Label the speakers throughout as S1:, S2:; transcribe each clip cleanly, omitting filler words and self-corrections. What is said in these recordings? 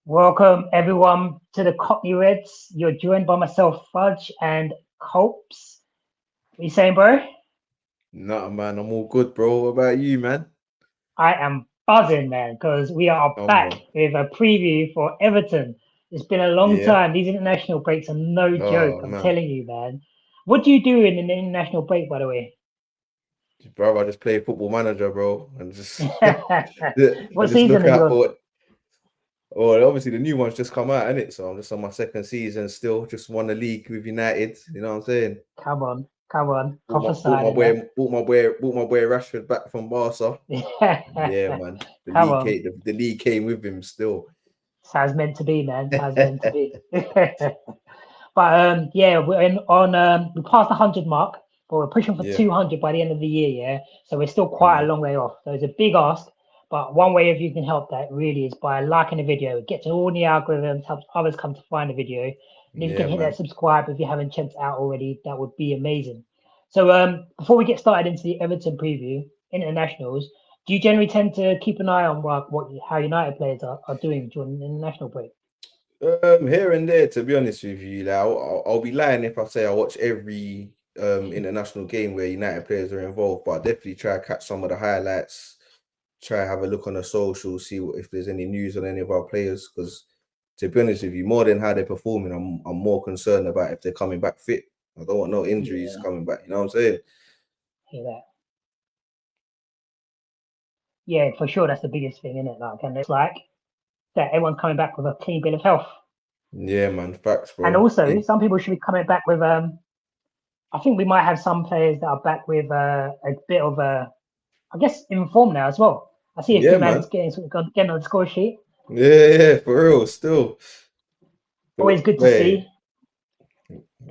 S1: Welcome everyone to the Cockney Reds. You're joined by myself, Fudge and Culps. What you saying, bro?
S2: Nah, man, I'm all good, bro. What about you, man?
S1: I am buzzing, man, because we are
S2: Come
S1: back
S2: on.
S1: with a preview for Everton. It's been a long
S2: Yeah.
S1: time. These international breaks are no joke.
S2: Oh,
S1: I'm
S2: man.
S1: telling you, man. What do you do in an international break, by the way?
S2: Bro, I just play Football Manager, bro. And just I
S1: What
S2: just
S1: season
S2: look
S1: are you
S2: out
S1: on?
S2: for what. Well, obviously the new one's just come out, innit? So I'm just on my second season still. Just won the league with United. You know what I'm saying?
S1: Come on,
S2: Bought my
S1: proper
S2: bought my
S1: signing,
S2: boy
S1: man.
S2: bought my boy bought my boy Rashford back from Barca. Yeah, man. The
S1: Come
S2: league
S1: on.
S2: came, the league came with him still.
S1: Sounds meant to be, man. Sounds meant to be. But yeah, we passed the 100 mark, but we're pushing for
S2: Yeah.
S1: 200 by the end of the year. Yeah, so we're still quite a
S2: Mm.
S1: long way off. So it's a big ask. But one way if you can help that really is by liking the video. It gets all the algorithms, helps others come to find the video. And if you can
S2: Yeah,
S1: hit that
S2: man.
S1: subscribe if you haven't checked it out already, that would be amazing. So before we get started into the Everton preview, internationals, do you generally tend to keep an eye on how United players are doing during the international break?
S2: Here and there, to be honest with you, like, I'll be lying if I say I watch every international game where United players are involved, but I definitely try to catch some of the highlights, try have a look on the social, see if there's any news on any of our players. Because to be honest with you, more than how they're performing, I'm more concerned about if they're coming back fit. I don't want no injuries
S1: Yeah,
S2: coming back. You know what I'm saying?
S1: hear that. Yeah, for sure. That's the biggest thing, isn't it? Like, and it's like that everyone's coming back with a clean bill of health.
S2: Yeah, man, facts,
S1: And
S2: bro.
S1: also, some people should be coming back with. I think we might have some players that are back with a bit of I guess, in form now as well. I see a
S2: Yeah,
S1: few man's
S2: man.
S1: getting on the score sheet.
S2: Yeah, for real, still.
S1: Always
S2: But
S1: good to
S2: wait,
S1: see.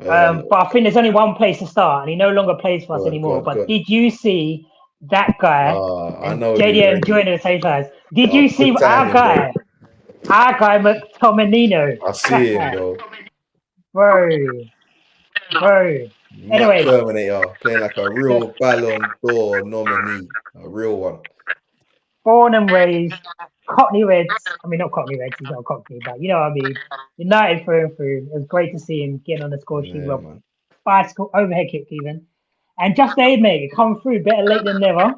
S2: um,
S1: But I think there's only one place to start, and he no longer plays for us
S2: God,
S1: anymore.
S2: God,
S1: But
S2: God.
S1: did you see that guy
S2: I
S1: and
S2: know you
S1: JDM
S2: already.
S1: joining at the same time? Did
S2: Oh,
S1: you see
S2: good timing, bro.
S1: our guy McTominino?
S2: I see him, bro.
S1: Bro, bro.
S2: Matt
S1: Anyway,
S2: Terminator playing like a
S1: the
S2: real Ballon d'Or nominee, a real one.
S1: born and raised Cockney Reds. I mean, not Cockney Reds. He's not Cockney, but you know what I mean. United through and through. It was great to see him getting on the score sheet
S2: Yeah,
S1: with a
S2: man.
S1: bicycle overhead kick even. And just Aid mate, come through better late than never.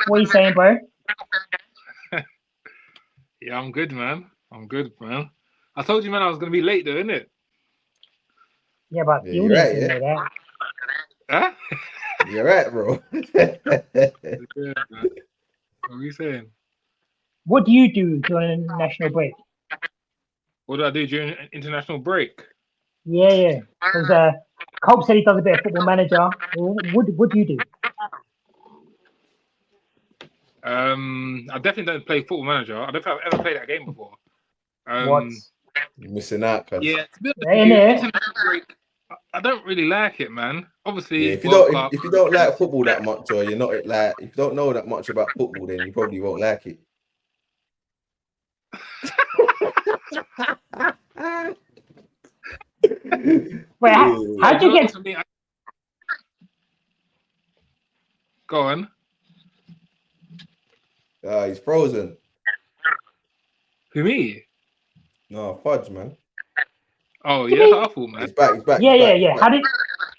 S1: What are you saying, bro?
S3: Yeah, I'm good, man. I'm good, man. I told you, man, I was gonna be late though, innit?
S1: Yeah, but
S2: Yeah,
S1: the
S2: you're
S1: audience
S2: right.
S1: didn't
S2: Yeah,
S1: know that.
S3: Huh?
S2: you're right, bro.
S3: Yeah, man. What are you saying?
S1: What do you do during a national break?
S3: What do I do during an international break?
S1: Yeah, yeah. Because Culp said he does a bit of football manager. What do you do?
S3: I definitely don't play Football Manager. I don't think I've ever played that game before.
S1: What?
S3: Um,
S2: You're missing out, cuz.
S3: yeah, to be honest with
S1: In
S3: you,
S1: there?
S3: international break, I don't really like it, man.
S2: Yeah,
S3: Obviously,
S2: if you
S3: World
S2: don't
S3: Cup.
S2: if you don't like football that much, or you're not like if you don't know that much about football, then you probably won't like it.
S1: Wait,
S3: Yeah,
S1: how'd
S3: you
S1: you
S3: know what?
S1: get?
S3: To me, go on.
S2: He's frozen.
S3: Who me?
S2: No, Fudge, man.
S3: Oh
S1: Did
S3: yeah, that's
S1: he?
S3: awful, man.
S2: He's back. He's back.
S1: Yeah,
S2: He's
S1: yeah,
S2: back. He's
S1: yeah.
S2: back.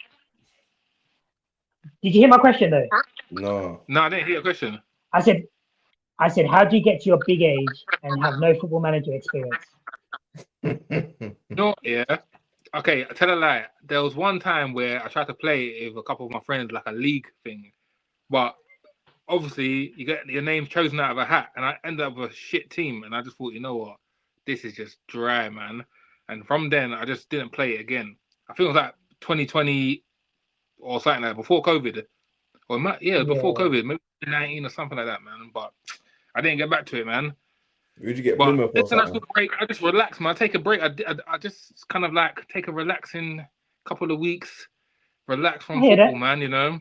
S1: Did you hear my question though?
S2: No.
S3: No, I didn't hear your question.
S1: I said, how do you get to your big age and have no football manager experience?
S3: No, yeah. Okay, I tell a lie. There was one time where I tried to play with a couple of my friends, like a league thing, but obviously you get your name chosen out of a hat, and I ended up with a shit team, and I just thought, you know what, this is just dry, man. And from then, I just didn't play it again. I think it was like 2020 or something like that, before COVID, or yeah, before
S1: Yeah,
S3: COVID, maybe 2019 or something like that, man. But I didn't get back to it, man.
S2: Would you get
S3: But
S2: Plymouth or
S3: international
S2: something?
S3: break, I just relax, man. I take a break. I just kind of like take a relaxing couple of weeks, relax
S1: I
S3: from
S1: hear
S3: football,
S1: that.
S3: man. You know,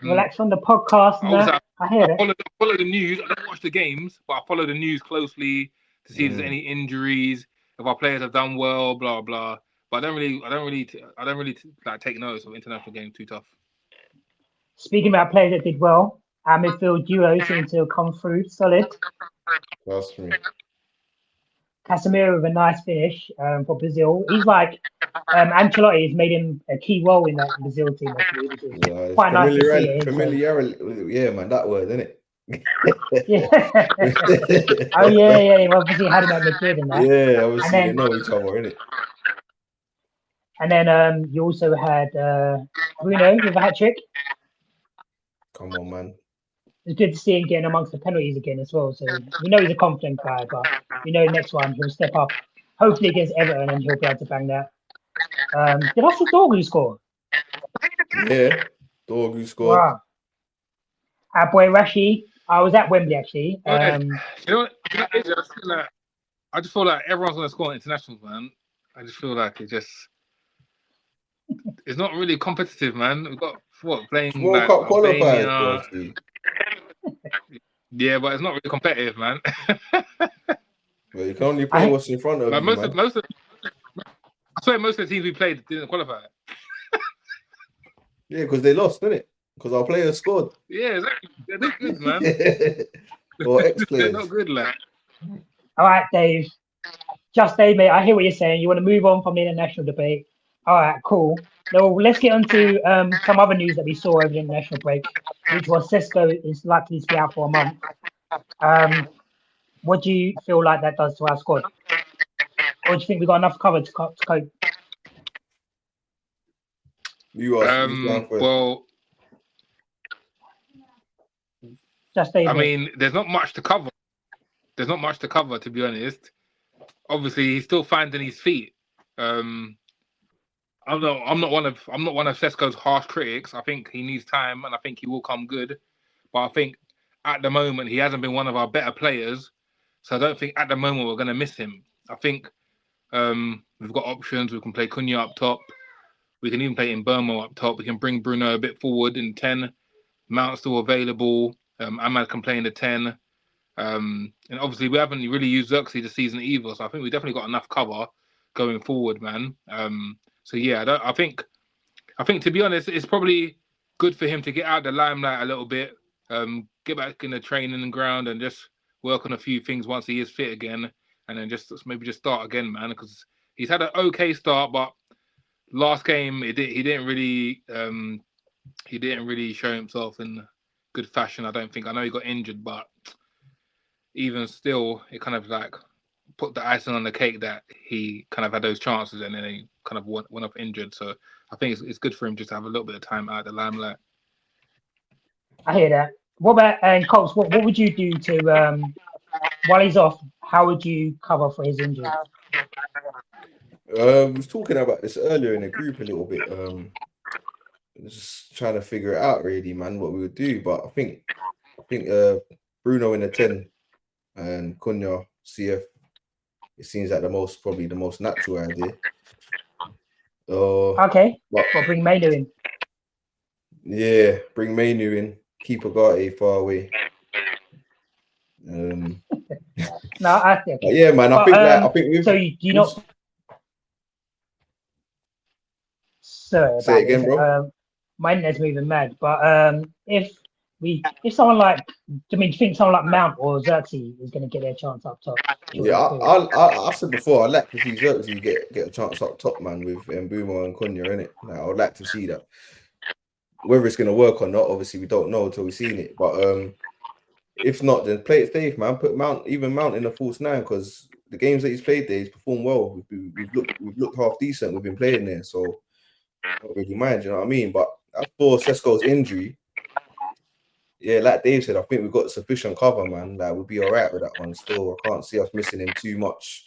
S1: Relax on the podcast and
S3: obviously
S1: that. I hear that.
S3: I follow the news. I don't watch the games, but I follow the news closely to see if there's
S2: Mm.
S3: any injuries, if our players have done well, blah blah. But I don't really like take notice of international games too tough.
S1: Speaking about players that did well, our midfield duo seemed to come through solid.
S2: Trust me.
S1: Casemiro with a nice finish for Brazil. He's like Ancelotti has made him a key role in that Brazil team actually, which is
S2: It's
S1: quite nice to see at his age.
S2: familiarity. Yeah, man, that word, isn't it?
S1: Yeah. Oh yeah. He obviously had him at Madrid and that.
S2: Yeah, obviously
S1: And
S2: they
S1: then
S2: know each other, innit?
S1: and then you also had Bruno with a hat trick.
S2: Come on, man.
S1: It's good to see him getting amongst the penalties again as well. So we know he's a confident guy, but we know next one he'll step up. Hopefully against Everton and he'll be able to bang that. Did I see Dorgu score?
S2: Yeah, Dorgu scored.
S1: Wow. Our boy Rashi. I was at Wembley actually.
S3: You know what? I just feel like everyone's gonna score internationals, man. I just feel like it's not really competitive, man. We've got playing
S2: World
S3: like
S2: Cup qualifiers,
S3: Albania.
S2: bro.
S3: Yeah, but it's not really competitive, man.
S2: Well, you can only play what's in front of
S3: But
S2: you,
S3: most
S2: man.
S3: of I swear most of the teams we played didn't qualify.
S2: Yeah, because they lost, didn't it? Because our players scored.
S3: Yeah, exactly. They're not good, man.
S2: Or
S3: They're
S2: ex-players.
S3: not good, like.
S1: All right, Dave. Just Dave, mate. I hear what you're saying. You want to move on from the international debate. All right, cool. Now let's get on to some other news that we saw over the international break, which was Sesko is likely to be out for a month. What do you feel like that does to our squad? Or do you think we got enough cover to cope?
S2: You asked.
S3: Well,
S1: Just Dave.
S3: I mean, there's not much to cover. To be honest. Obviously, he's still finding his feet. I'm not one of Sesko's harsh critics. I think he needs time, and I think he will come good. But I think at the moment he hasn't been one of our better players, so I don't think at the moment we're going to miss him. I think we've got options. We can play Cunha up top. We can even play Mbuemo up top. We can bring Bruno a bit forward in 10. Mount's still available. Ahmad can play in the 10. And obviously we haven't really used Xerxes this season either, so I think we definitely got enough cover going forward, man. So yeah, I think to be honest, it's probably good for him to get out the limelight a little bit, get back in the training ground and just work on a few things once he is fit again, and then maybe just start again, man. Because he's had an okay start, but last game he didn't really show himself in good fashion. I don't think. I know he got injured, but even still, it kind of like put the icing on the cake that he kind of had those chances and then he kind of went off injured. So I think it's good for him just to have a little bit of time out of the limelight.
S1: I hear that. What about Culps? What would you do to while he's off? How would you cover for his injury?
S2: I was talking about this earlier in the group a little bit. Just trying to figure it out, really, man, what we would do. But I think Bruno in the 10 and Cunha CF. It seems like probably the most natural idea.
S1: Okay. Bring Mainu in.
S2: Yeah, bring Mainu in. Keep Agate far away.
S1: No, I think.
S2: Yeah, man. I think.
S1: So you not. Sorry
S2: say it again, bro.
S1: My internet's moving mad. But if someone like, do you think someone like Mount or Xerxes is going to get their chance up top?
S2: Yeah, I said before, I'd like to see Xerxes get a chance up top, man, with Mbuemo and Cunha in it. Like, I would like to see that. Whether it's going to work or not, obviously we don't know until we've seen it. But if not, then play it safe, man. Put Mount in the false 9, because the games that he's played there, he's performed well. We've looked half decent. We've been playing there, so I don't really mind. You know what I mean? But as for Sesko's injury, yeah, like Dave said, I think we've got sufficient cover, man. Like, we'll be all right with that one still. I can't see us missing him too much,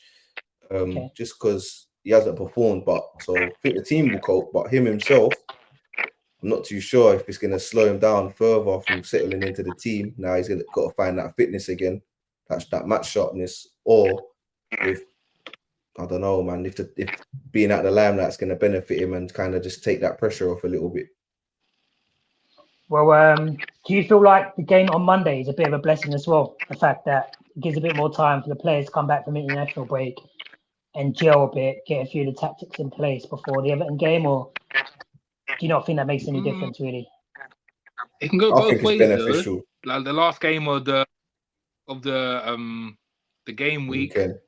S2: just because he hasn't performed. But so I think the team will cope, but him himself, I'm not too sure if it's going to slow him down further from settling into the team. Now he's got to find that fitness again, that match sharpness, or if, I don't know, man, if being at the limelight's going to benefit him and kind of just take that pressure off a little bit.
S1: Well, do you feel like the game on Monday is a bit of a blessing as well? The fact that it gives a bit more time for the players to come back from international break and gel a bit, get a few of the tactics in place before the Everton game, or do you not think that makes any difference, really?
S3: It can go both ways,
S2: beneficial.
S3: Though. Like the last game of the game week,
S2: Weekend.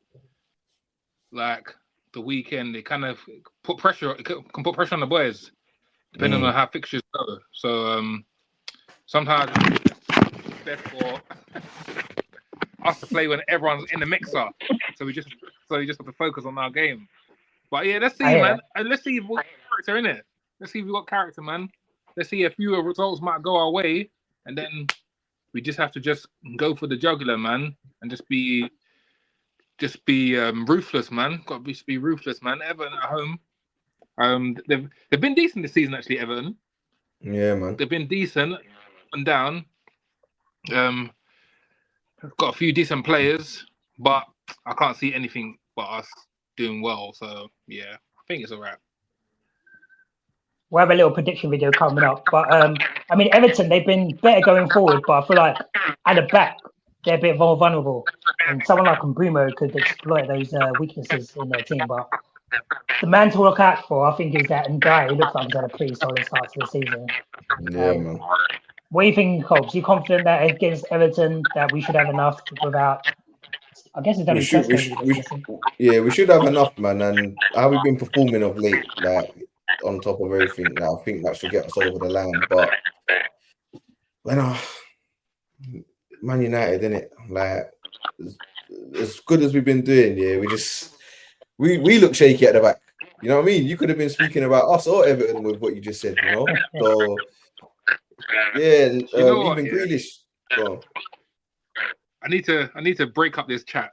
S3: like the weekend, it kind of put pressure. It can put pressure on the boys, depending on how fixtures go. So sometimes it's best for us to play when everyone's in the mixer. So we just have to focus on our game. But yeah, let's see, man. And let's see if we've got character in it. Let's see if we've got character, man. Let's see a few results might go our way, and then we just have to just go for the jugular, man, and just be ruthless, man. Got to be ruthless, man. Everton at home. They've been decent this season, actually. Everton.
S2: Yeah, man.
S3: They've been decent, up and down. Got a few decent players, but I can't see anything but us doing well. So yeah, I think it's alright.
S1: We'll have a little prediction video coming up. But I mean, Everton, they've been better going forward, but I feel like at the back, they're a bit more vulnerable. And someone like Mbuemo could exploit those weaknesses in their team. But the man to look out for, I think, is that Ndiaye. He looks like he's had a pretty solid start to the season.
S2: Yeah, man.
S1: What do you think, Culps? Are you confident that against Everton that we should have enough without? I guess it's only Sesko.
S2: We should have enough, man. And how we've been performing of late, like on top of everything, like, I think that should get us over the line. But when Man United, innit? Like as good as we've been doing, yeah, we look shaky at the back. You know what I mean? You could have been speaking about us or Everton with what you just said, you know. So yeah, and, even Grealish. Go
S3: I need to break up this chat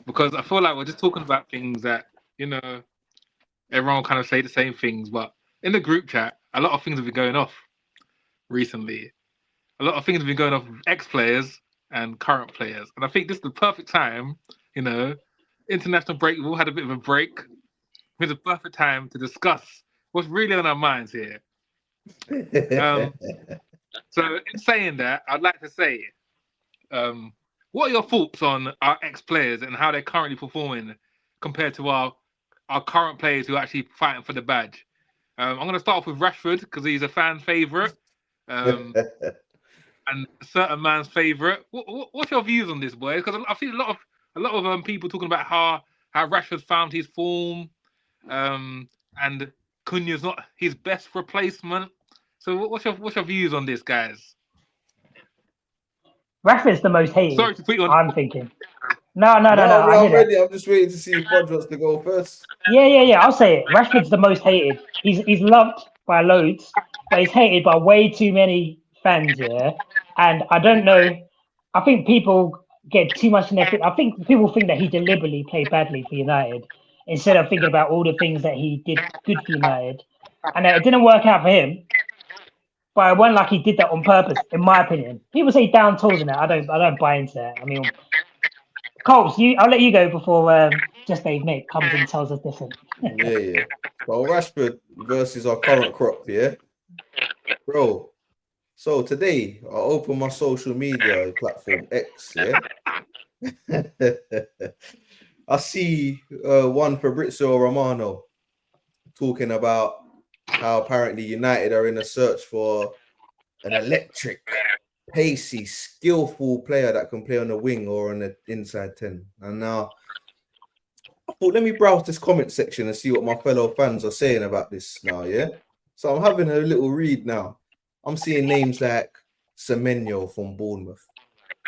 S3: because I feel like we're just talking about things that, you know, everyone kind of say the same things, but in the group chat, a lot of things have been going off recently. A lot of things have been going off with ex-players and current players. And I think this is the perfect time, you know, international break, we've all had a bit of a break. It's the perfect time to discuss what's really on our minds here. So in saying that, I'd like to say, what are your thoughts on our ex-players and how they're currently performing compared to our current players who are actually fighting for the badge? I'm going to start off with Rashford because he's a fan favourite and a certain man's favourite. What's your views on this, boys? Because I've seen a lot of people talking about how Rashford found his form and Cunha's not his best replacement. So what's your views on this, guys?
S1: Rashford's the most hated.
S3: Sorry to put you on.
S1: I'm thinking. No.
S2: I'm ready. I'm just waiting to see if Fudge wants to go first.
S1: Yeah. I'll say it. Rashford's the most hated. He's loved by loads, but he's hated by way too many fans. Yeah, and I don't know. I think people get too much in their. I think people think that he deliberately played badly for United instead of thinking about all the things that he did good for United, and it didn't work out for him. But it wasn't like he did that on purpose, in my opinion. People say down tools in that. I don't buy into that. I mean, Culps, I'll let you go before Just Dave Mate comes and tells us different.
S2: Yeah. Well, Rashford versus our current crop, yeah, bro. So today I open my social media platform X, yeah. I see one Fabrizio Romano talking about how apparently United are in a search for an electric, pacey, skillful player that can play on the wing or on the inside 10. And now I thought, let me browse this comment section and see what my fellow fans are saying about this now, yeah? So I'm having a little read now. I'm seeing names like Semenyo from Bournemouth,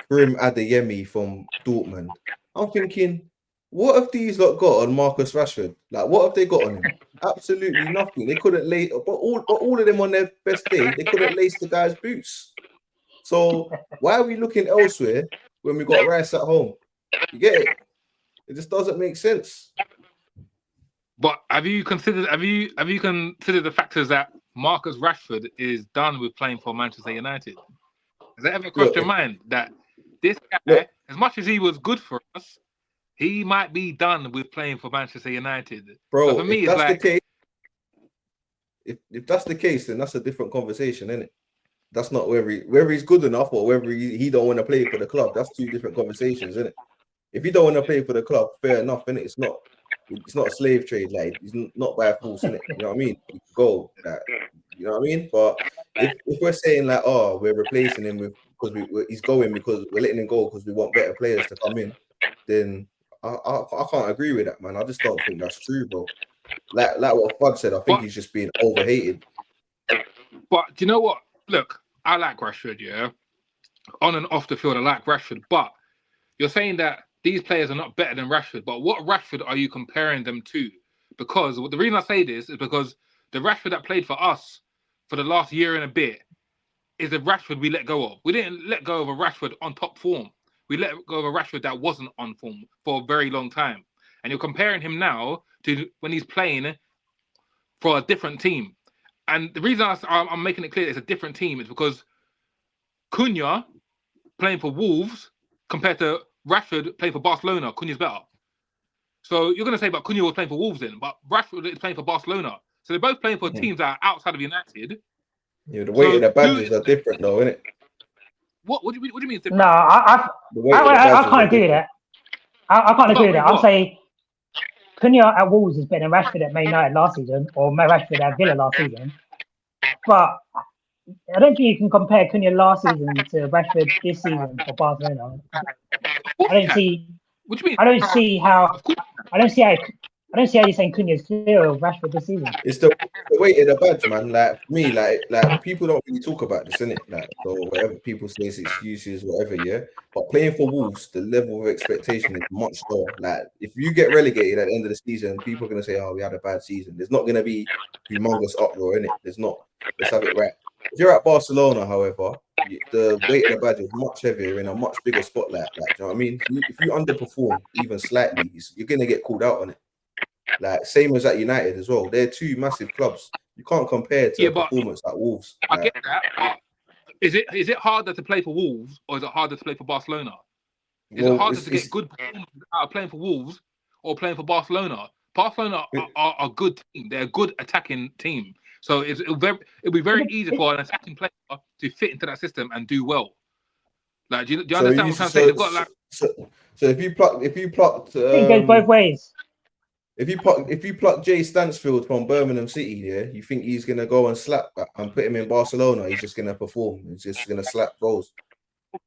S2: Karim Adeyemi from Dortmund. I'm thinking, what have these lot got on Marcus Rashford? Like, what have they got on him? Absolutely nothing. They couldn't lay, but all of them on their best day, they couldn't lace the guy's boots. So why are we looking elsewhere when we got Rice at home? You get it? It just doesn't make sense.
S3: But have you considered the factors that Marcus Rashford is done with playing for Manchester United? Has that ever crossed your mind that this guy, as much as he was good for us, he might be done with playing for Manchester United?
S2: Bro,
S3: so for me,
S2: if that's the case, if that's the case, then that's a different conversation, isn't it? That's not whether he's good enough or whether he don't want to play for the club. That's two different conversations, isn't it? If you don't want to play for the club, fair enough, innit? It's not a slave trade, like he's not by force, innit? You know what I mean? You go that, you know what I mean? But if we're saying like, oh, we're replacing him with because he's going because we're letting him go because we want better players to come in, then I can't agree with that, man. I just don't think that's true, bro. Like what Fudge said, I think he's just being overhated.
S3: But do you know what? Look, I like Rashford, yeah. On and off the field, I like Rashford. But you're saying that these players are not better than Rashford. But what Rashford are you comparing them to? Because the reason I say this is because the Rashford that played for us for the last year and a bit is the Rashford we let go of. We didn't let go of a Rashford on top form. We let go of a Rashford that wasn't on form for a very long time. And you're comparing him now to when he's playing for a different team. And the reason I'm making it clear it's a different team is because Cunha playing for Wolves compared to Rashford playing for Barcelona, Cunha's better. So you're going to say about Cunha was playing for Wolves then, but Rashford is playing for Barcelona. So they're both playing for teams that are outside of United.
S2: Yeah, the weight of the badges are different, though, isn't it?
S3: What do you mean it's different?
S1: No, I can't agree with that. I can't agree with that. I'll say Cunha at Wolves is better than Rashford at Man United last season, or Rashford at Villa last season. But I don't think you can compare Cunha last season to Rashford this season for Barcelona. I don't see.
S3: What do you mean?
S1: I don't see how you're saying Cunha's clear of Rashford this season.
S2: It's the weight of the badge, man. Like for me, like people don't really talk about this, innit? Like, so whatever people say is excuses, whatever, yeah. But playing for Wolves, the level of expectation is much lower. Like, if you get relegated at the end of the season, people are gonna say, "Oh, we had a bad season." There's not gonna be humongous uproar, innit? There's not. Let's have it right. If you're at Barcelona, however, the weight of the badge is much heavier in a much bigger spotlight. Like, do you know what I mean? If you underperform even slightly, you're gonna get called out on it. Like same as at United as well. They're two massive clubs. You can't compare to a performance at Wolves.
S3: I get that. Is it harder to play for Wolves or is it harder to play for Barcelona? Is it harder to get good performances out of playing for Wolves or playing for Barcelona? Barcelona are a good team. They're a good attacking team. So it'll be very easy for an attacking player to fit into that system and do well. Like, do you understand what I'm trying to say? They've got like.
S2: So if you plucked,
S1: it goes both ways.
S2: If you pluck Jay Stansfield from Birmingham City, yeah, you think he's gonna go and slap and put him in Barcelona? He's just gonna perform. He's just gonna slap goals.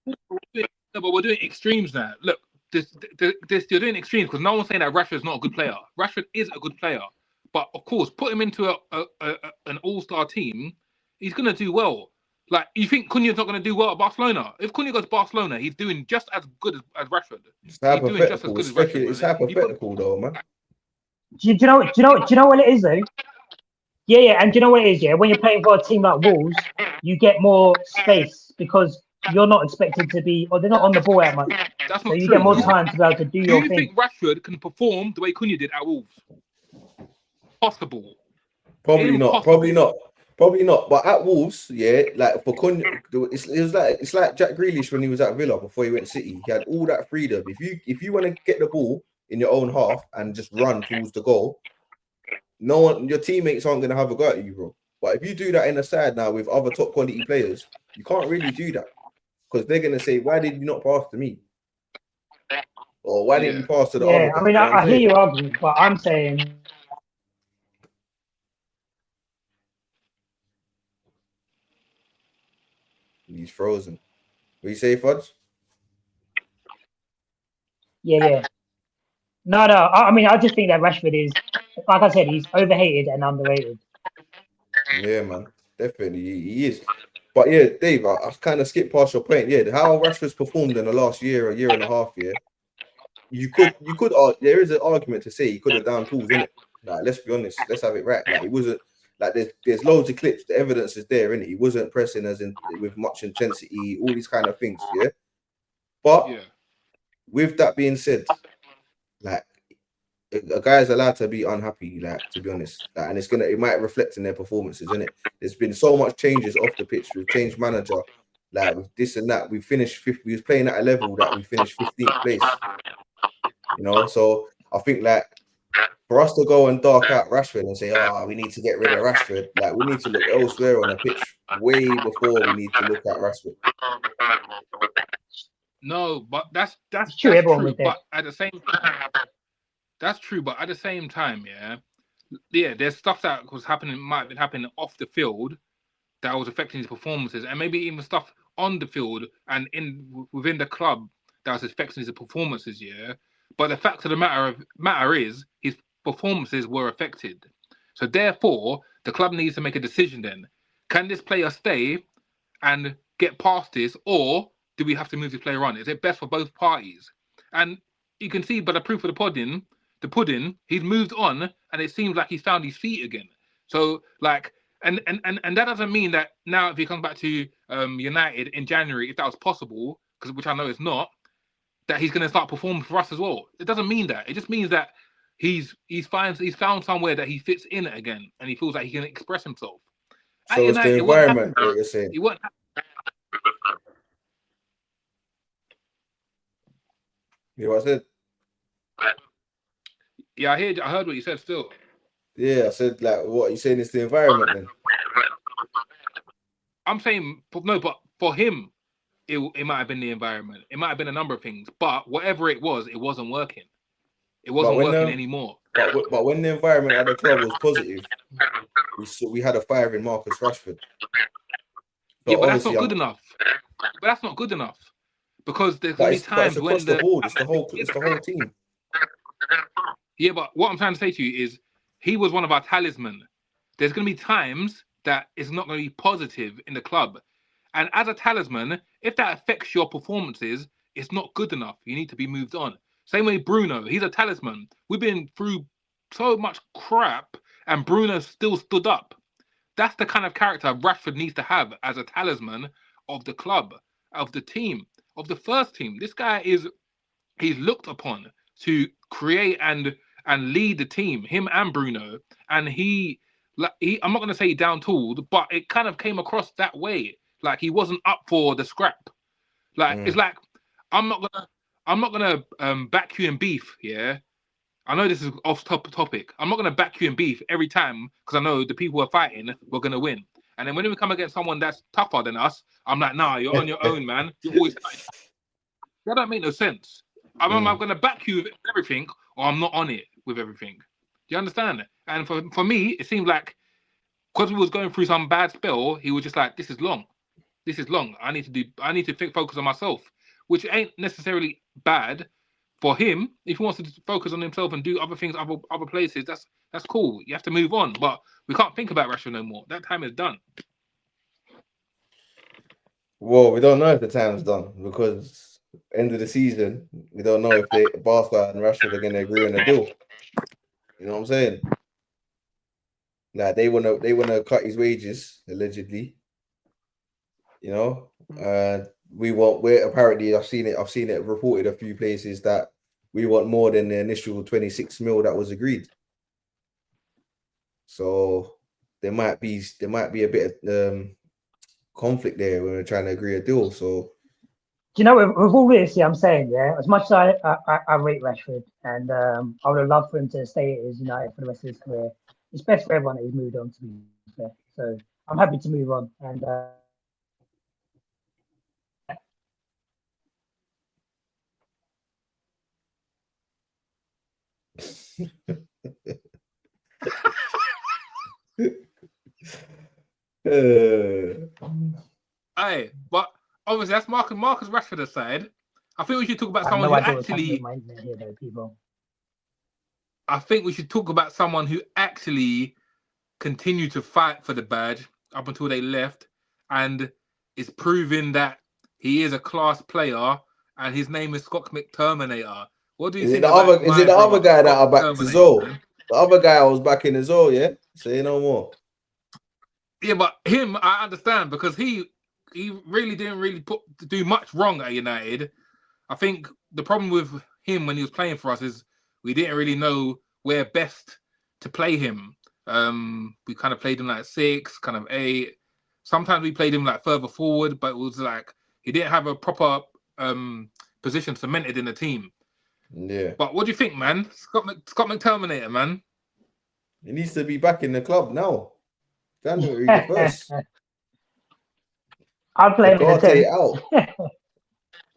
S3: No, but we're doing extremes now. Look, you're doing extremes because no one's saying that Rashford's not a good player. Rashford is a good player, but of course, put him into an all-star team, he's gonna do well. Like, you think Cunha's not gonna do well at Barcelona? If Cunha goes to Barcelona, he's doing just as good as Rashford.
S2: It's hypothetical. It's hypothetical, though, man.
S1: Do you know what it is though? Yeah, and do you know what it is? Yeah, when you're playing for a team like Wolves, you get more space because you're not expected to be, or they're not on the ball that much.
S3: That's
S1: so you get more time to be able to do your thing.
S3: Do you think Rashford can perform the way Cunha did at Wolves? Possible.
S2: Probably not. But at Wolves, yeah, like for Cunha, it's like Jack Grealish when he was at Villa before he went City. He had all that freedom. If you want to get the ball in your own half and just run towards the goal, no one, your teammates aren't gonna have a go at you, bro. But if you do that in the side now with other top quality players, you can't really do that because they're gonna say, "Why did you not pass to me?" Or why didn't you pass to the other guy?
S1: I mean, I hear your argument, but I'm saying.
S2: He's frozen. What you say, Fudge?
S1: Yeah. No. I mean, I just think that Rashford is, like I said, he's overhated and underrated.
S2: Yeah, man, definitely he is. But yeah, Dave, I kind of skipped past your point. Yeah, how Rashford's performed in the last year and a half. Yeah, you could. There is an argument to say he could have done tools in it. Like, let's be honest. Let's have it right. Like, he wasn't. Like, there's loads of clips. The evidence is there, innit? He wasn't pressing with much intensity. All these kind of things. Yeah. But with that being said, like, a guy is allowed to be unhappy, like, to be honest, like, and it might reflect in their performances, isn't it? There's been so much changes off the pitch. We've changed manager, like with this and that. We finished fifth. We was playing at a level that we finished 15th place. You know, so I think like for us to go and dark out Rashford and say, "Oh, we need to get rid of Rashford," like we need to look elsewhere on the pitch way before we need to look at Rashford.
S3: No, but that's
S1: true.
S3: But at the same time, that's true. But at the same time, yeah, there's stuff that might have been happening off the field that was affecting his performances, and maybe even stuff on the field and within the club that was affecting his performances. Yeah, But the fact of the matter is his performances were affected. So therefore, the club needs to make a decision then. Can this player stay and get past this, or do we have to move this player on? Is it best for both parties? And you can see by the proof of the pudding, he's moved on, and it seems like he's found his feet again. So like, and that doesn't mean that now if he comes back to United in January, if that was possible, which I know it's not, that he's going to start performing for us as well. It doesn't mean that. It just means that he's found somewhere that he fits in again, and he feels like he can express himself.
S2: So it's
S3: United,
S2: the environment, what you're saying.
S3: He won't.
S2: You know what I said?
S3: Yeah, I heard what you said. Still.
S2: Yeah, I said like what you saying is the environment then.
S3: I'm saying no, but for him, it might have been the environment. It might have been a number of things, but whatever it wasn't working. It wasn't working anymore.
S2: But when the environment at the club was positive, we had a fire in Marcus Rashford.
S3: Yeah, but that's not good enough. But that's not good enough because there's gonna be times when
S2: the board, it's the whole team.
S3: Yeah, but what I'm trying to say to you is he was one of our talisman. There's going to be times that it's not going to be positive in the club. And as a talisman, if that affects your performances, it's not good enough. You need to be moved on. Same way Bruno, he's a talisman. We've been through so much crap and Bruno still stood up. That's the kind of character Rashford needs to have as a talisman of the club, of the team, of the first team. This guy he's looked upon to create and lead the team, him and Bruno. And I'm not going to say down-tooled, but it kind of came across that way. Like he wasn't up for the scrap. Like it's like I'm not gonna back you in beef. Yeah, I know this is off topic. I'm not gonna back you in beef every time because I know the people who are fighting we're gonna win. And then when we come against someone that's tougher than us, I'm like, nah, you're on your own, man. You're always fighting. That don't make no sense. I'm gonna back you with everything, or I'm not on it with everything. Do you understand? And for me, it seemed like because we was going through some bad spell, he was just like, this is long. This is long. I need to focus on myself, which ain't necessarily bad for him. If he wants to focus on himself and do other things, other places, that's cool. You have to move on, but we can't think about Rashford no more. That time is done.
S2: Well, we don't know if the time's done because end of the season, we don't know if Barca and Rashford are going to agree on a deal. You know what I'm saying? Like they wanna cut his wages allegedly. You know, we're apparently I've seen it reported a few places that we want more than the initial 26 mil that was agreed. So there might be a bit of conflict there when we're trying to agree a deal. So
S1: do you know with all this, I'm saying, as much as I rate Rashford and I would have loved for him to stay at his United for the rest of his career. It's best for everyone that he's moved on, to be fair. So I'm happy to move on and.
S3: Aye, but obviously that's Marcus Rashford aside. I think we should talk about someone who actually. I think we should talk about someone who actually continued to fight for the badge up until they left, and is proving that he is a class player, and his name is Scott McTerminator. What do you think?
S2: Is it the other guy that I backed as well? The other guy I was backing as well, yeah? Say no more.
S3: Yeah, but him, I understand because he really didn't do much wrong at United. I think the problem with him when he was playing for us is we didn't really know where best to play him. We kind of played him like 6, kind of 8. Sometimes we played him like further forward, but it was like he didn't have a proper position cemented in the team.
S2: Yeah.
S3: But what do you think, man? Scott McTerminator, man.
S2: He needs to be back in the club now. January the 1st.
S1: I'll play him in the 10.
S2: out.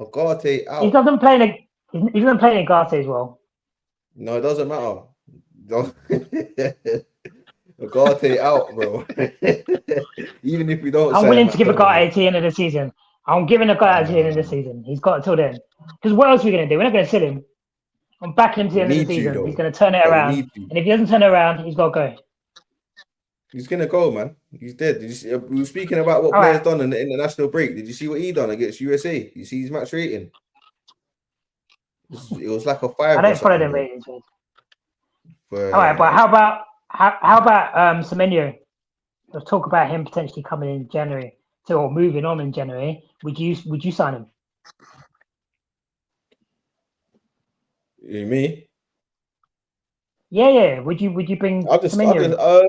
S2: Agate out.
S1: He doesn't play in Agate as well.
S2: No, it doesn't matter. Agate out, bro. Even if we don't.
S1: I'm willing to give Agate at the end of the season. I'm giving Agate at the end of the season. He's got it till then. Because what else are we going to do? We're not going to sell him. I'm backing him to the
S2: We
S1: end of the
S2: need to,
S1: season.
S2: though.
S1: He's going to turn it
S2: Yeah, we
S1: around.
S2: need to.
S1: And if he doesn't turn it around, he's got to go.
S2: He's gonna go, man. He's dead. We were speaking about what
S1: All
S2: players
S1: right.
S2: done in the international break. Did you see what he done against USA? You see his match rating? It was like a 5
S1: I
S2: or
S1: don't follow
S2: something,
S1: them
S2: bro.
S1: ratings. Man.
S2: But,
S1: All right, but how about Semenyo? Let's talk about him potentially coming in January, or moving on in January. Would you sign him?
S2: me?
S1: Yeah. Would you bring Semenyo in?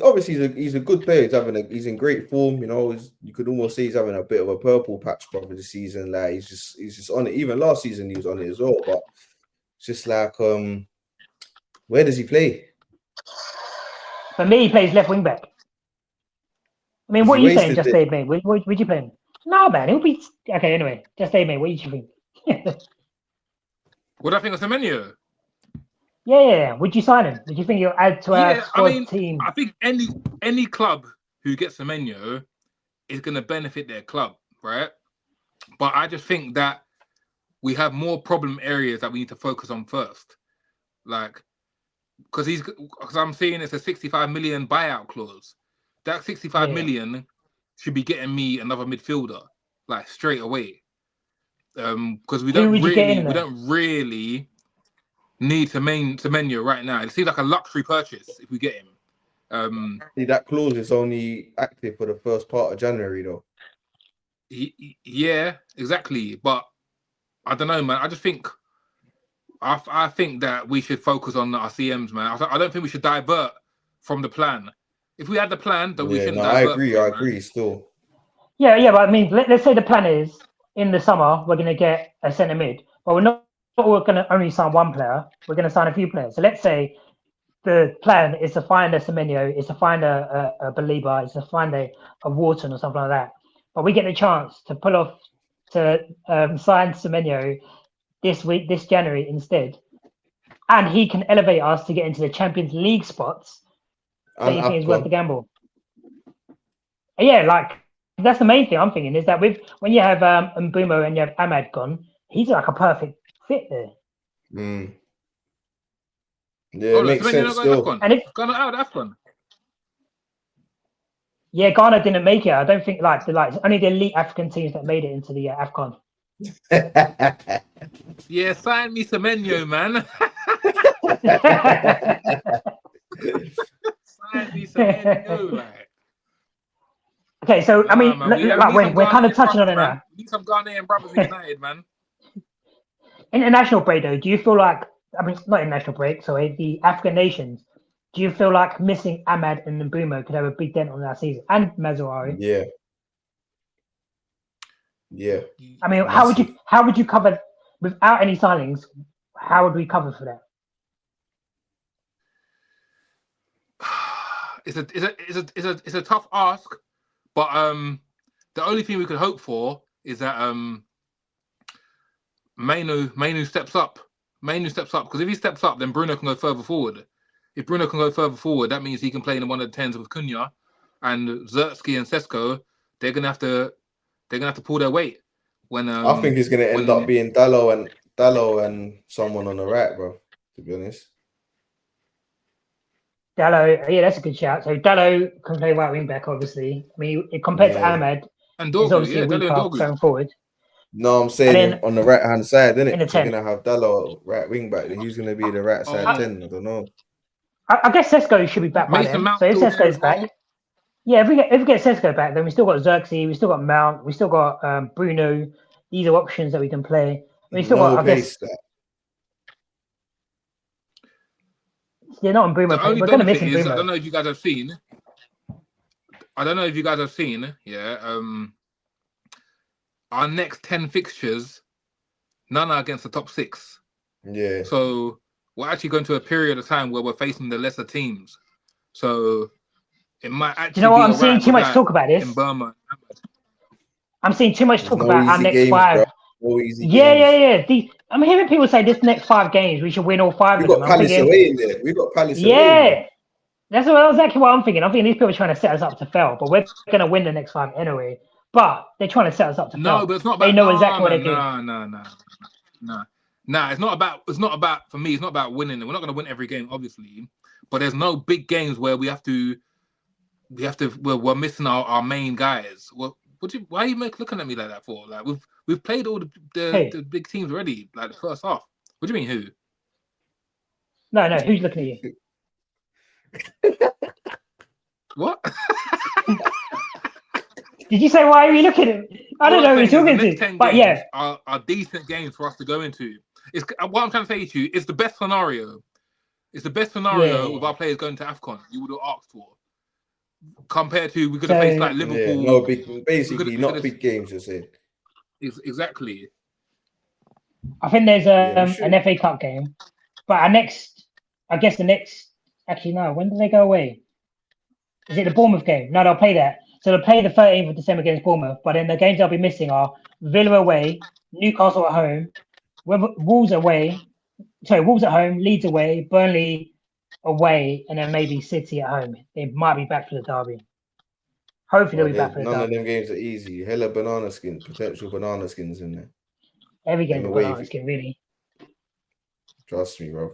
S2: Obviously he's a good player. He's in great form. You know, you could almost say he's having a bit of a purple patch probably this season. Like he's just on it. Even last season he was on it as well. But it's just like where does he play?
S1: For me, he plays left wing back. I mean,
S2: Is
S1: what
S2: he
S1: are you saying,
S2: wasted
S1: Just
S2: it?
S1: Dave, mate? Would you play him? No, man, he'll be okay. Anyway, Just Dave, mate. What do you think?
S3: What do I think of Semenyo?
S1: Yeah. Would you sign him? Would you think he'll add to our
S3: Yeah, I
S1: squad
S3: mean,
S1: team?
S3: I think any club who gets Semenyo is going to benefit their club, right? But I just think that we have more problem areas that we need to focus on first, like because I'm seeing it's a 65 million buyout clause. That 65 million should be getting me another midfielder, like straight away. Because we don't really need Semenyo right now. It seems like a luxury purchase if we get him.
S2: That clause is only active for the first part of January, though.
S3: Yeah, exactly. But I don't know, man. I just think I think that we should focus on our CMs, man. I don't think we should divert from the plan. If we had the plan, then we shouldn't divert.
S2: I agree. Still.
S1: Yeah. But I mean, let's say the plan is in the summer we're going to get a centre mid, but we're not going to only sign one player. We're going to sign a few players. So let's say the plan is to find a Semenyo, is to find a Belieber, is to find a Wharton or something like that. But we get the chance to pull off to sign Semenyo this January instead, and he can elevate us to get into the Champions League spots. So you think it's worth the gamble? Yeah, like that's the main thing I'm thinking is that when you have Mbuemo and you have Ahmad gone, he's like a perfect fit there.
S2: Yeah, it makes sense still.
S3: And Ghana out AFCON.
S1: Yeah, Ghana didn't make it. I don't think only the elite African teams that made it into the AFCON.
S3: Yeah, sign me Semenyo, man. Sign me Semenyo, like.
S1: Okay, so I mean, we're kind of touching on it now.
S3: We need some Ghanaian brothers in United, man.
S1: International break, though, do you feel like? I mean, not international break. Sorry, the African nations. Do you feel like missing Ahmad and Mbuemo could have a big dent on that season and Mazraoui?
S2: Yeah.
S1: I mean, how would you cover without any signings? How would we cover for that?
S3: It's a tough ask, but the only thing we could hope for is that Mainu steps up. Because if he steps up, then Bruno can go further forward. If Bruno can go further forward, that means he can play in one of the tens with Cunha and Zertsky and Sesko. They're gonna have to pull their weight. When
S2: I think it's gonna end up being Dallo and someone on the right, bro. To be honest.
S1: Dallo, yeah, that's a good shout. So Dallo can play right wing back, obviously. I mean, compared to Ahmad,
S3: and
S1: he's obviously a weaker going forward.
S2: No, I'm saying on the right hand side, isn't it?
S1: Because
S2: you're gonna have Dallo right wing back. Who's gonna be the right side 10? I don't know.
S1: I guess Sesko should be back by then. So if Sesko's back, if we get Sesko back, then we still got Xerxes, we still got Mount, we still got Bruno. These are options that we can play. We still got, I guess. They're not on Bruno. We're going to miss Bruno.
S3: I don't know if you guys have seen. Yeah. Our next 10 fixtures, none are against the top 6.
S2: Yeah.
S3: So we're actually going to a period of time where we're facing the lesser teams. So it might actually.
S1: You know what? I'm seeing too much talk about this.
S3: In Burma.
S1: I'm seeing too much talk about our next 5.
S2: No easy
S1: yeah. I'm hearing people say this next 5 games we should win all 5 of them.
S2: We've got Palace away in there. We've got Palace away.
S1: Yeah. That's exactly what I'm thinking. I'm thinking these people are trying to set us up to fail, but we're going to win the next 5 anyway. But they're trying to set us up to fail.
S3: No, but it's not.
S1: They know exactly what they're doing.
S3: No. Nah, it's not about for me. It's not about winning. We're not going to win every game, obviously. But there's no big games where we're missing our main guys. Why are you looking at me like that for? Like we've played all the big teams already. Like the first half. What do you mean who?
S1: No, who's looking at you?
S3: What?
S1: Did you say why are you looking at me? I don't know who you're talking to. But yeah,
S3: are decent games for us to go into. It's what I'm trying to say to you. It's the best scenario. It's the best scenario with our players going to AFCON. You would have asked for. Compared to we could have faced like Liverpool.
S2: Yeah, not big games. You're saying.
S3: Exactly.
S1: I think there's an FA Cup game, but actually no. When do they go away? Is it the Bournemouth game? No, they'll play that. So they'll play the 13th of December against Bournemouth, but then the games they'll be missing are Villa away, Newcastle at home, Wolves at home, Leeds away, Burnley away, and then maybe City at home. They might be back for the derby. Hopefully they'll be back for the derby.
S2: None of them games are easy. Hella potential banana skins in there.
S1: Every game's a banana skin, really.
S2: Trust me, bro.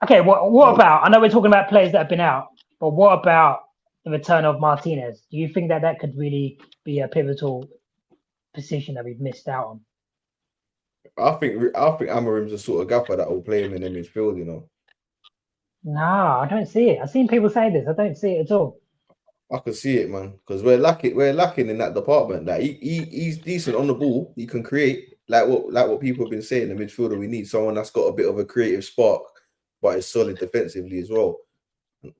S1: Okay, what about? I know we're talking about players that have been out, but what about the return of Martinez? Do you think that could really be a pivotal position that we've missed out on?
S2: I think Amarim's the sort of gaffer that will play him in the midfield, you know.
S1: Nah, I don't see it. I've seen people say this. I don't see it at all.
S2: I can see it, man, because we're lacking in that department. Like he's decent on the ball. He can create like what people have been saying. The midfielder, we need someone that's got a bit of a creative spark, but is solid defensively as well. I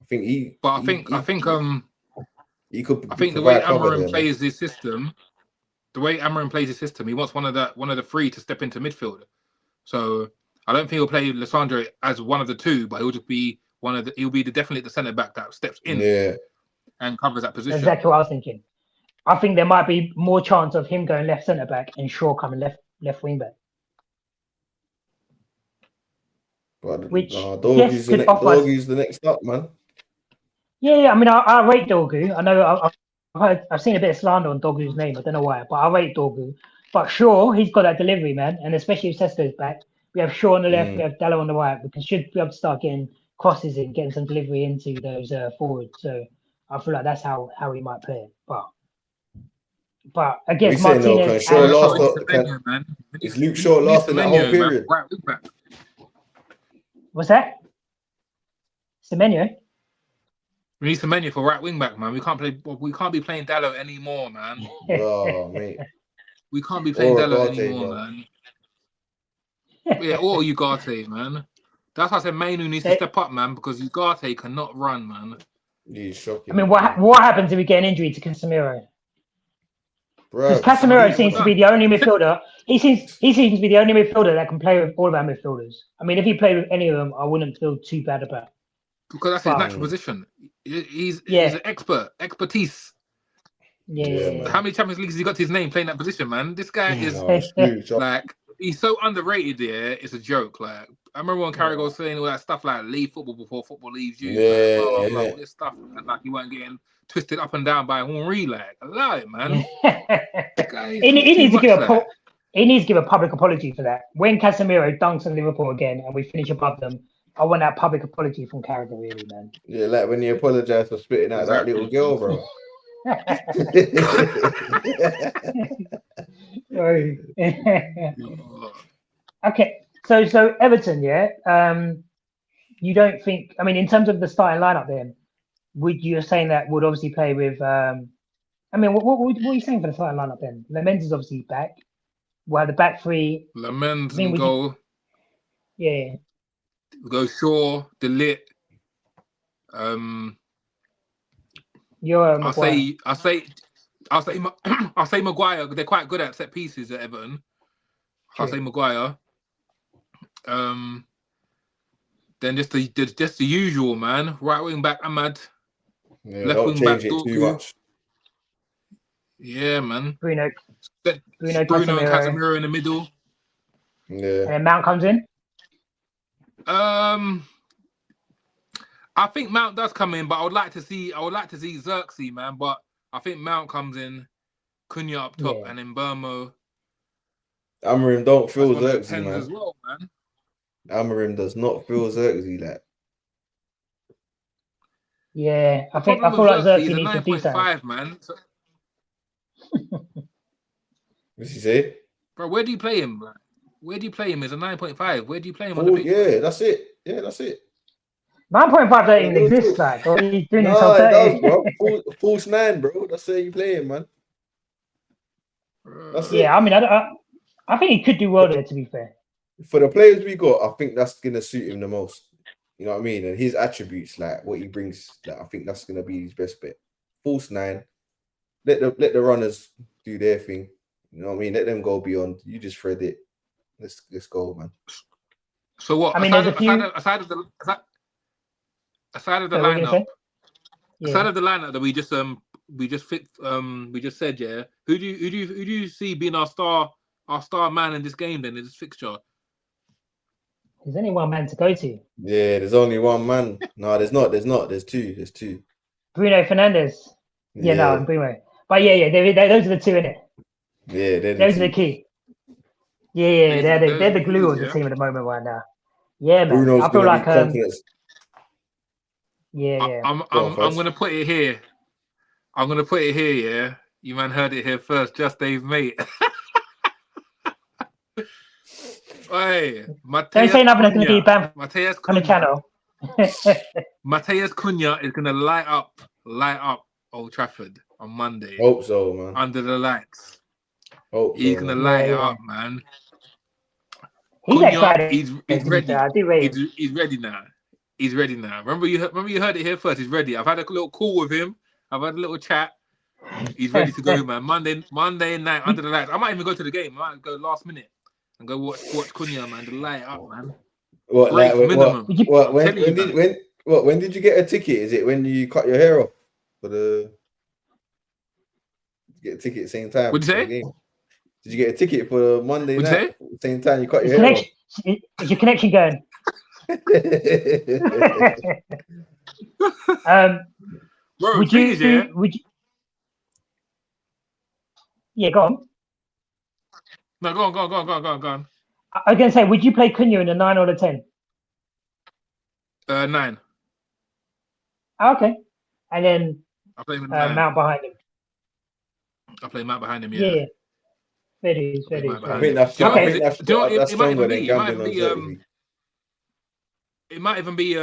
S2: think he could. I think
S3: the way Amarim plays his system, he wants one of the three to step into midfield. So I don't think he'll play Lissandro as one of the two, but he'll just be he'll be definitely the centre back that steps in and covers that position.
S1: Exactly what I was thinking. I think there might be more chance of him going left centre back and Shaw coming left wing back.
S2: But Dorgu's the next up, man.
S1: Yeah. I mean, I rate Dorgu. I know I've seen a bit of slander on Dorgu's name. I don't know why, but I rate Dorgu. But Shaw, he's got that delivery, man, and especially if Sesko's back. We have Shaw on the left, we have Dallo on the right. We should be able to start getting crosses in, getting some delivery into those forwards. So I feel like that's how we might play it. But against Martinez,
S2: is Luke Shaw last in that whole period?
S1: What's that? Semenyo?
S3: We need Semenyo for right wing back, man. We can't be playing Dallo anymore, man.
S2: Oh, mate.
S3: We can't be playing Dallo anymore, man. Yeah, or Ugarte, man. That's why I said Mainu needs to step up, man, because Ugarte cannot run, man.
S2: He's shocking.
S1: I mean, what happens if we get an injury to Casemiro? Because Casemiro seems to be the only midfielder. He seems to be the only midfielder that can play with all of our midfielders. I mean, if he played with any of them, I wouldn't feel too bad about it.
S3: Because that's his natural position. He's an expertise.
S1: Yeah.
S3: How many Champions Leagues has he got to his name playing that position, man? This guy is like, he's so underrated. Yeah, it's a joke. Like, I remember when Carragher was saying all that stuff like leave football before football leaves you. All this stuff, and like you weren't getting twisted up and down by Henry. Like, allow it, man.
S1: He needs to give a public apology for that. When Casemiro dunks on Liverpool again and we finish above them, I want that public apology from Carragher, really, man.
S2: Yeah, like when you apologise for spitting out that little girl, bro.
S1: Okay, so Everton, you don't think? I mean, in terms of the starting lineup, then you're saying that would obviously play with? I mean, what are you saying for the starting lineup then? Lamens is obviously back. We'll have the back three.
S3: Lamens and goal.
S1: Yeah.
S3: Go Shaw, De Ligt. I'll say Maguire. They're quite good at set pieces at Everton. I'll say Maguire. Then just the usual, man. Right wing back Ahmad. Left wing back Dorgu. Yeah, man.
S1: Bruno
S3: Casemiro in the middle.
S2: Yeah.
S1: And then Mount comes in.
S3: I think Mount does come in, but I would like to see Xerxes, man. But I think Mount comes in, Cunha up top, and then Mbuemo.
S2: Amorim don't
S3: That's
S2: feel
S3: one of the
S2: Xerxes,
S3: tens as
S2: man.
S3: well, man.
S2: Amorim does not feel Xerxes like.
S1: Yeah,
S3: The
S1: I
S3: problem
S1: feel
S3: with
S1: like
S3: Xerxes
S1: Xerxes
S3: is a
S1: needs to do something.
S3: 9.5, man. So,
S2: What's he say?
S3: bro, where do you play him? Like, where do you play him? Is a 9.5. Where do you play him on the
S2: Full,
S3: pitch, man?
S2: yeah, that's it. Yeah, that's it.
S1: 9.5 don't even
S2: Real
S1: exist,
S2: talk.
S1: like, or he's doing
S2: Nah,
S1: himself
S2: it does,
S1: 30.
S2: bro. False 9, bro. That's where you playing, man. That's
S1: Yeah,
S2: it.
S1: I mean, I think he could do well there, to be fair.
S2: For the players we got, I think that's gonna suit him the most. You know what I mean? And his attributes, like what he brings, like, I think that's gonna be his best bet. False 9. Let the runners do their thing. You know what I mean? Let them go beyond. You just thread it. Let's go, man.
S3: So what?
S1: I mean, there's a few.
S3: Aside of the
S1: Sorry, what were you gonna
S3: lineup,
S1: say? Yeah.
S3: aside of the lineup that we just said, yeah. Who do you see being our star man in this game then in this fixture?
S1: There's only one man to go to.
S2: Yeah, there's only one man. No, there's not. There's two.
S1: Bruno Fernandes. Yeah, no, Mbuemo. But yeah, those are the two in it.
S2: Yeah,
S1: Those are the key. Yeah, they're the glue of the
S3: yeah?
S1: team at the moment right now. Yeah, man.
S2: Bruno's
S1: I feel
S2: gonna
S1: like
S2: be confidence.
S1: Yeah.
S3: I'm gonna put it here. Yeah. You man heard it here first, just Dave, mate. Hey,
S1: Don't say nothing that's going to get you banned
S3: Mateus
S1: from the channel.
S3: Mateus Cunha is going to light up Old Trafford on Monday.
S2: Hope so, man.
S3: Under the lights.
S2: He's
S3: going to light it up, man.
S1: He's
S3: Cunha,
S1: excited.
S3: He's ready.
S1: I do rate him.
S3: He's ready now. He's ready now. Remember you heard it here first. He's ready. I've had a little call with him. I've had a little chat. He's ready to go, man. Monday night under the lights. I might even go to the game. I might go last minute and go watch Cunha, man. To light up, man.
S2: What?
S3: Break
S2: Like,
S3: minimum.
S2: What? When did you get a ticket? Is it when you cut your hair off for the? Did you get a ticket at the same time?
S3: What'd you say?
S2: Game? Did you get a ticket for Monday
S3: What'd
S2: night? Same time you cut your hair off?
S1: Is your connection going?
S3: Bro,
S1: would you? Yeah, go on.
S3: No, go on.
S1: I was going to say, would you play Cunha in a 9 or a 10?
S3: 9.
S1: Oh, okay. And then
S3: I play with
S1: Mount behind him.
S3: I play Mount behind him,
S1: yeah. Very.
S2: I think that's stronger than gambling on Xerxes.
S3: It might even be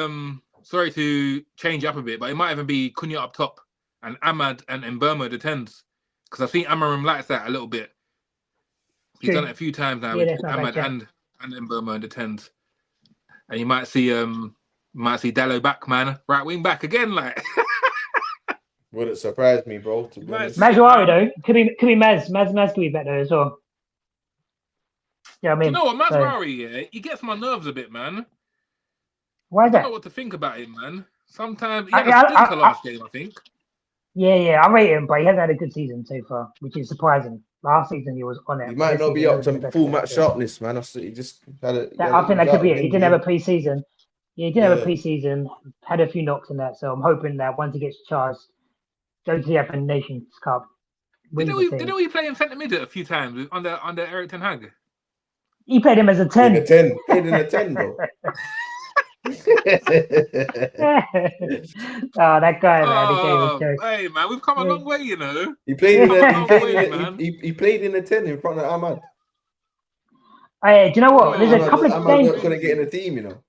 S3: sorry to change up a bit, but it might even be Cunha up top and Ahmad and Mbuemo the 10s. Because I think Amorim likes that a little bit. He's done it a few times now with Ahmad and Mbuemo in the 10s. And you might see Dallo back, man. Right wing back again, like.
S2: Wouldn't surprise me, bro. To be honest.
S1: Mazraoui though, could be Maz. Maz could be better as well. Yeah, I mean,
S3: you know what, Mazraoui, yeah, he gets my nerves a bit, man.
S1: Why is that?
S3: I don't know what to think about him, man. Sometimes he had a stinker last game, I think.
S1: Yeah, I rate him, but he hasn't had a good season so far, which is surprising. Last season he was on it.
S2: He might not be up to full match sharpness, man. He just had a.
S1: I think that could be it. He didn't have a pre-season. Yeah, he didn't have a pre-season. Had a few knocks in that, so I'm hoping that once he gets charged, go to the African Nations Cup.
S3: Didn't we play in centre mid a few times under Eric Ten Hag?
S1: He played him as a 10.
S2: In a 10, bro.
S1: That guy, man.
S3: Hey, man, we've come a long way, you know.
S2: He played in a 10 in front of Ahmad.
S1: Hey, do you know what? There's a couple of games.
S2: Couldn't get in the team, you know.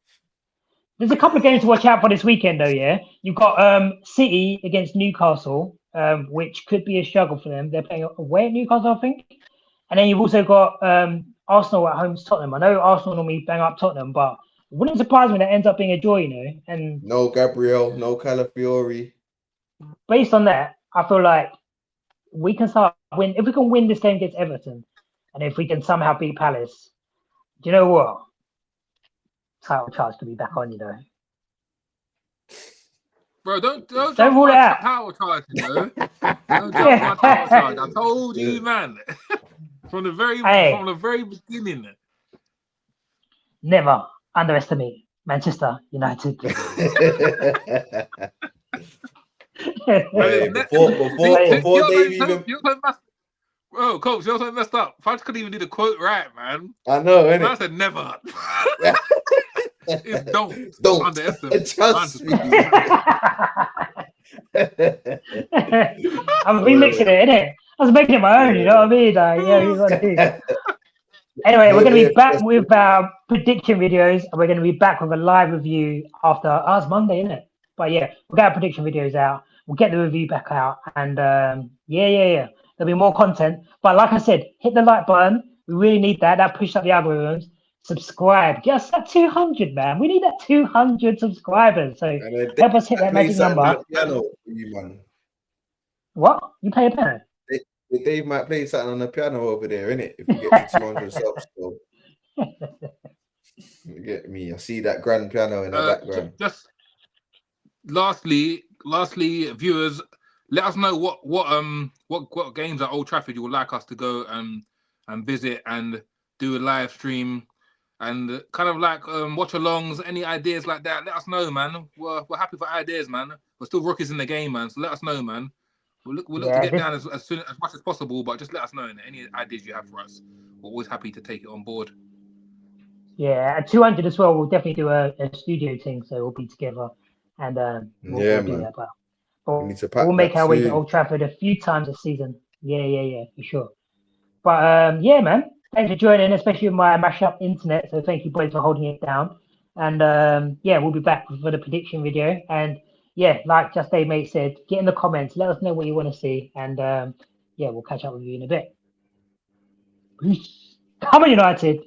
S1: There's a couple of games to watch out for this weekend, though. Yeah, you've got City against Newcastle, which could be a struggle for them. They're playing away at Newcastle, I think. And then you've also got Arsenal at home to Tottenham. I know Arsenal normally bang up Tottenham, but it wouldn't surprise me that ends up being a draw, you know. And
S2: no Gabriel, no Calafiori.
S1: Based on that, I feel like we can if we can win this game against Everton, and if we can somehow beat Palace, do you know what? Title charge to be back on, you know.
S3: Bro, don't
S1: rule it out.
S3: Title charge, you know. Don't jump my title charge. I told you, man. From the very beginning.
S1: Never underestimate Manchester United.
S2: Before Dave even.
S3: Bro, Culps, you know something messed up? Fudge couldn't even do the quote right, man.
S2: I know,
S3: Man
S2: innit?
S3: said never. It's don't
S2: Don't
S3: underestimate.
S2: trust me.
S1: I'm remixing it, innit? I was making it my own, you know what I mean? Like, yeah, you got to do. Anyway, we're going to be back with our prediction videos, and we're going to be back with a live review after it's Monday, isn't it? But yeah, we'll get our prediction videos out. We'll get the review back out, and yeah. There'll be more content. But like I said, hit the like button. We really need that. That pushes up the algorithms. Subscribe. Get us that 200, man. We need that 200 subscribers. So help us hit that magic number.
S2: Piano for you, man.
S1: What? You play a piano?
S2: Dave might play something on the piano over there, innit? If we get to 200 subs, so. You get me? I see that grand piano in the background.
S3: Just lastly, viewers, let us know what games at Old Trafford you would like us to go and visit and do a live stream and kind of like watch-alongs, any ideas like that. Let us know, man. We're happy for ideas, man. We're still rookies in the game, man. So let us know, man. We'll look to get down as much as possible, but just let us know any ideas you have for us. We're always happy to take it on board.
S1: Yeah, at 200 as well, we'll definitely do a studio thing, so we'll be together and we'll do that. But we'll make our way to Old Trafford a few times this season. Yeah, for sure. But yeah, man, thanks for joining, especially with my mashup internet. So thank you, boys, for holding it down. And yeah, we'll be back for the prediction video. And yeah, like Just A Mate said, get in the comments, let us know what you want to see, and yeah, we'll catch up with you in a bit. Peace. Come on, United.